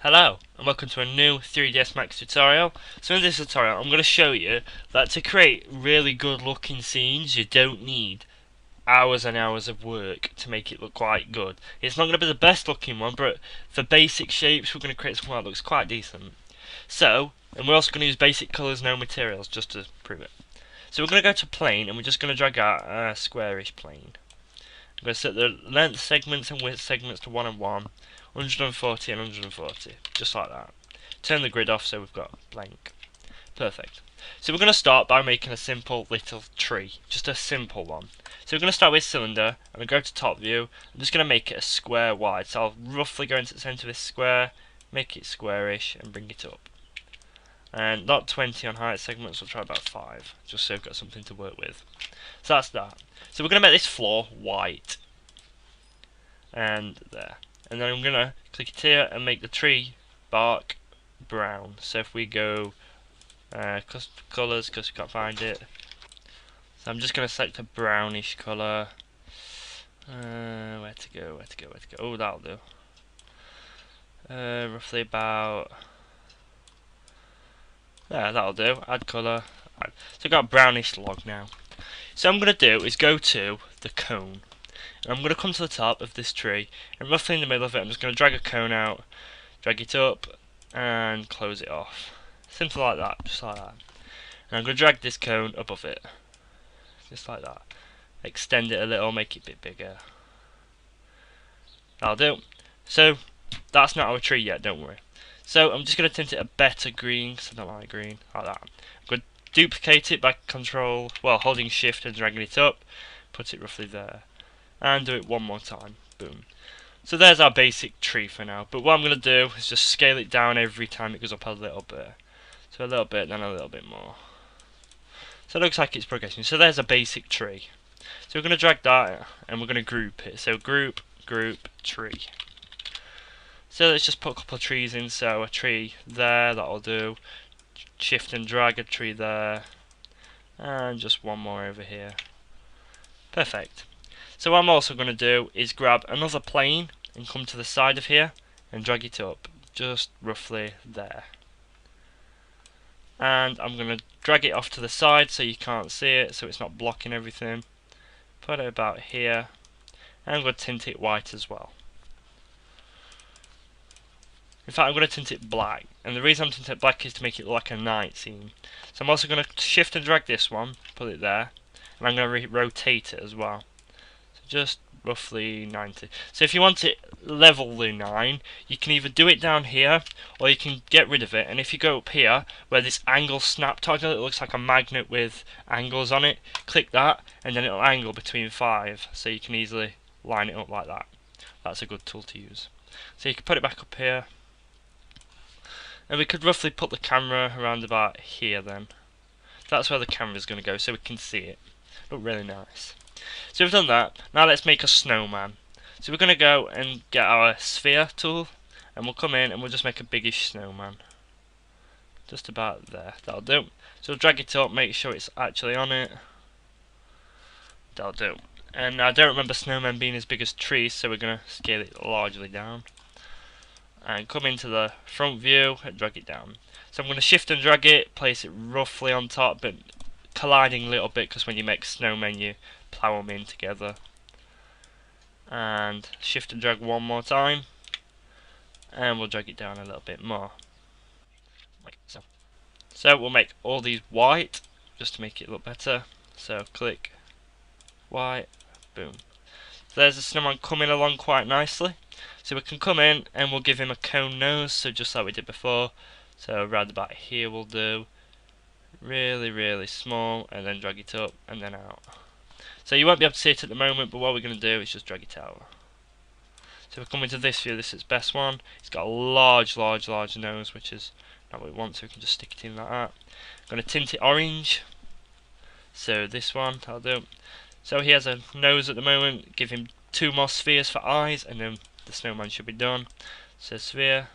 Hello and welcome to a new 3ds Max tutorial. So in this tutorial I'm going to show you that to create really good looking scenes you don't need hours and hours of work to make it look quite good. It's not going to be the best looking one, but for basic shapes we're going to create something that looks quite decent. And we're also going to use basic colours, no materials, just to prove it. So we're going to go to plane and we're just going to drag out a squarish plane. I'm going to set the length segments and width segments to 1 and 1. 140 and 140, just like that. Turn the grid off so we've got blank. Perfect. So we're going to start by making a simple little tree, just a simple one. So we're going to start with cylinder, and we go to top view. I'm just going to make it a square wide, so I'll roughly go into the centre of this square, make it squarish, and bring it up. And not 20 on height segments, we'll try about 5, just so we've got something to work with. So that's that. So we're going to make this floor white. And there. And then I'm going to click it here and make the tree bark brown. So if we go custom colours, because we can't find it, so I'm just going to select a brownish colour. Where to go? Oh, that'll do. Roughly about there, that'll do. Add colour. So I've got a brownish log now. So what I'm going to do is go to the cone. And I'm going to come to the top of this tree, and roughly in the middle of it I'm just going to drag a cone out, drag it up, and close it off. Simple like that, just like that. And I'm going to drag this cone above it, just like that. Extend it a little, make it a bit bigger. That'll do. So, that's not our tree yet, don't worry. So, I'm just going to tint it a better green, because I don't like green, like that. I'm going to duplicate it by holding shift and dragging it up, put it roughly there. And do it one more time. Boom. So there's our basic tree for now. But what I'm going to do is just scale it down every time it goes up a little bit. So a little bit, then a little bit more. So it looks like it's progressing. So there's a basic tree. So we're going to drag that and we're going to group it. So group, tree. So let's just put a couple of trees in. So a tree there, that'll do. Shift and drag a tree there. And just one more over here. Perfect. So what I'm also going to do is grab another plane and come to the side of here and drag it up just roughly there. And I'm going to drag it off to the side so you can't see it, so it's not blocking everything. Put it about here, and I'm going to tint it white as well. In fact, I'm going to tint it black, and the reason I'm tinting it black is to make it look like a night scene. So I'm also going to shift and drag this one, put it there, and I'm going to rotate it as well. Just roughly 90. So if you want it levelly 9, you can either do it down here or you can get rid of it, and if you go up here where this angle snap toggle, it looks like a magnet with angles on it, click that and then it'll angle between 5, so you can easily line it up like that. That's a good tool to use. So you can put it back up here, and we could roughly put the camera around about here then. That's where the camera is going to go so we can see it. Look really nice. So we've done that. Now let's make a snowman. So we're going to go and get our sphere tool, and we'll come in and we'll just make a biggish snowman. Just about there. That'll do. So we'll drag it up, make sure it's actually on it. That'll do. And I don't remember snowmen being as big as trees, so we're going to scale it largely down. And come into the front view and drag it down. So I'm going to shift and drag it, place it roughly on top, but colliding a little bit, because when you make snowmen you plow them in together. And shift and drag one more time, and we'll drag it down a little bit more, like so. So we'll make all these white just to make it look better. So click white, boom. So there's the snowman coming along quite nicely. So we can come in and we'll give him a cone nose, so just like we did before. So around about here we'll do really small, and then drag it up and then out. So you won't be able to see it at the moment, but what we're going to do is just drag it out. So if we come into this view, this is best one. It's got a large nose, which is not what we want, so we can just stick it in like that. I'm going to tint it orange. So this one, that'll do. So he has a nose at the moment. Give him 2 more spheres for eyes, and then the snowman should be done. So sphere.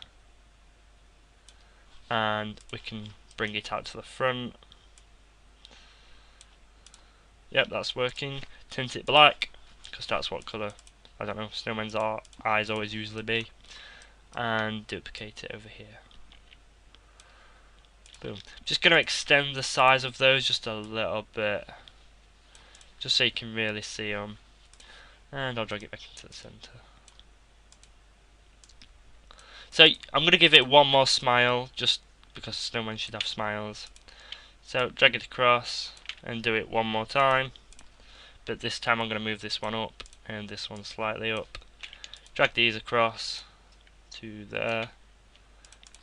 And we can bring it out to the front. Yep, that's working. Tint it black, because that's what colour, I don't know, snowman's eyes always usually be. and duplicate it over here. Boom. Just going to extend the size of those just a little bit, just so you can really see them. And I'll drag it back into the center. So I'm going to give it one more smile, just because Snowman should have smiles. So drag it across and do it one more time. But this time I'm going to move this one up and this one slightly up. Drag these across to there.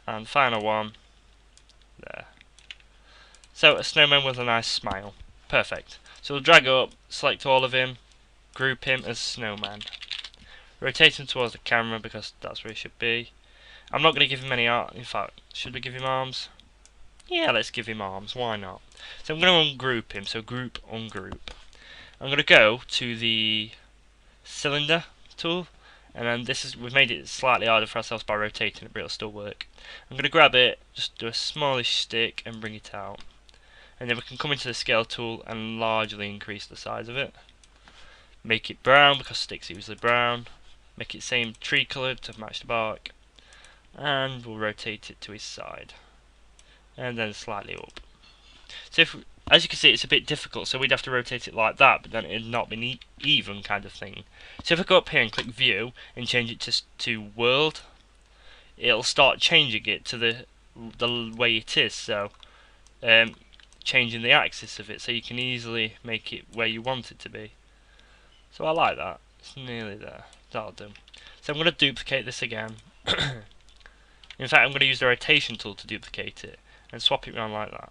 And final one there. So a snowman with a nice smile. Perfect. So we'll drag up, select all of him, group him as Snowman. Rotate him towards the camera because that's where he should be. I'm not going to give him any art. In fact, should we give him arms? Yeah, let's give him arms. Why not? So I'm going to ungroup him. So group, ungroup. I'm going to go to the cylinder tool, and then we've made it slightly harder for ourselves by rotating it, but it'll still work. I'm going to grab it, just do a smallish stick and bring it out. And then we can come into the scale tool and largely increase the size of it. Make it brown because sticks are usually brown. Make it same tree coloured to match the bark. And we'll rotate it to his side. And then slightly up. So as you can see, it's a bit difficult, so we'd have to rotate it like that, but then it'd not be even kind of thing. So if I go up here and click view and change it to world, it'll start changing it to the way it is. So changing the axis of it, so you can easily make it where you want it to be. So I like that. It's nearly there. That'll do. So I'm going to duplicate this again. In fact, I'm going to use the rotation tool to duplicate it and swap it around like that.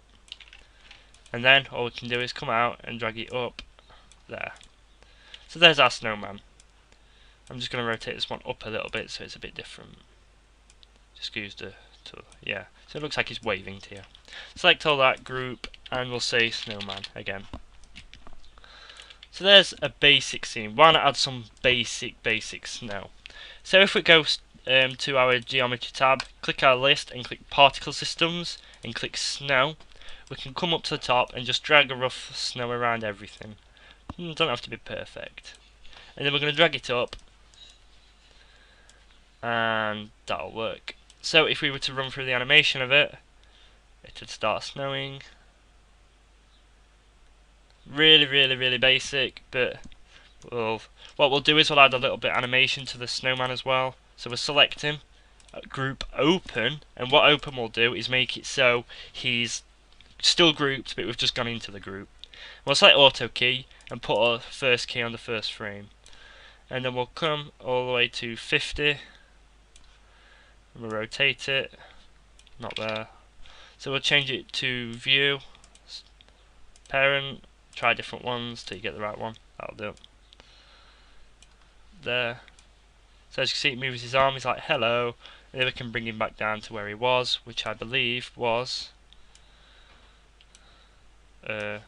And then all we can do is come out and drag it up there. So there's our snowman. I'm just going to rotate this one up a little bit so it's a bit different. Just use the tool. Yeah. So it looks like he's waving to you. Select all that, group, and we'll say snowman again. So there's a basic scene. Why not add some basic snow? So if we go to our geometry tab, click our list and click particle systems and click snow, we can come up to the top and just drag a rough snow around everything. It doesn't have to be perfect. And then we're going to drag it up, and that'll work. So if we were to run through the animation of it, it would start snowing. Really basic, but what we'll do is we'll add a little bit of animation to the snowman as well. So we'll select him, group open, and what open will do is make it so he's still grouped, but we've just gone into the group. We'll select auto key and put our first key on the first frame, and then we'll come all the way to 50 and we'll rotate it. Not there. So we'll change it to view, parent, try different ones till you get the right one. That'll do. There. So as you can see, it moves his arm, he's like hello, and then we can bring him back down to where he was, which I believe was I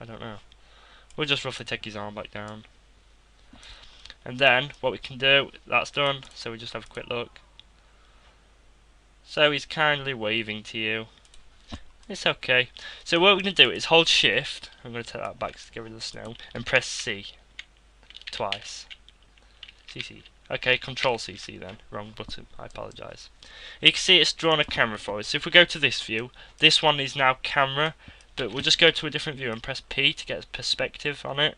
don't know. We'll just roughly take his arm back down. And then what we can do, that's done, so we just have a quick look. So he's kindly waving to you. It's okay. So what we're going to do is hold shift, I'm going to take that back to get rid of the snow, and press C twice. CC. Okay, control CC then. Wrong button, I apologise. You can see it's drawn a camera for us. So if we go to this view, this one is now camera, but we'll just go to a different view and press P to get perspective on it.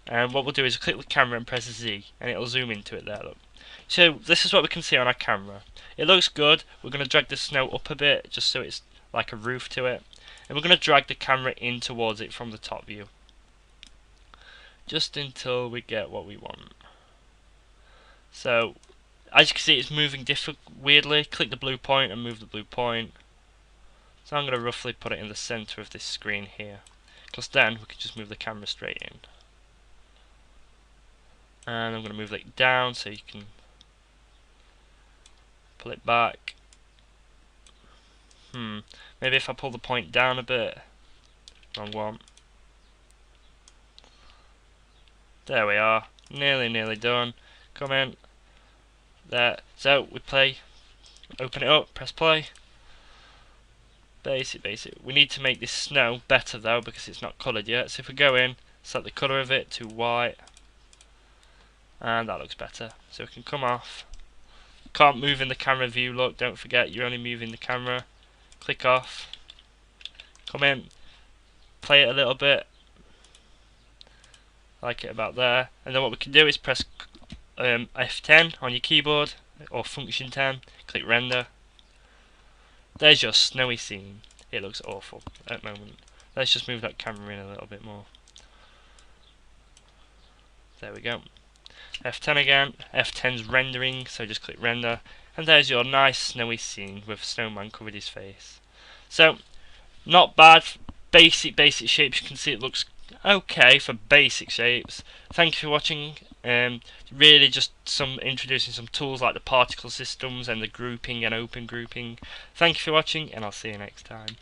And what we'll do is click the camera and press Z, and it'll zoom into it there, look. So this is what we can see on our camera. It looks good. We're going to drag the snow up a bit, just so it's like a roof to it. And we're going to drag the camera in towards it from the top view. Just until we get what we want. So, as you can see, it's moving weirdly. Click the blue point and move the blue point. So I'm going to roughly put it in the center of this screen here, because then we can just move the camera straight in. And I'm going to move it down so you can pull it back. Maybe if I pull the point down a bit. Wrong one. There we are. Nearly done. Come in. There. So we play. Open it up. Press play. Basic. We need to make this snow better though, because it's not coloured yet. So if we go in, set the colour of it to white, and that looks better. So we can come off Can't move in the camera view, look, don't forget you're only moving the camera. Click off. Come in. Play it a little bit. Like it about there. And then what we can do is press F10 on your keyboard, or function 10. Click render. There's your snowy scene. It looks awful at the moment. Let's just move that camera in a little bit more. There we go. F10 again. F10's rendering, so just click render. And there's your nice snowy scene with Snowman covered his face. So, not bad. Basic shapes. You can see it looks okay for basic shapes. Thank you for watching. Really just introducing some tools like the particle systems and the grouping and open grouping. Thank you for watching, and I'll see you next time.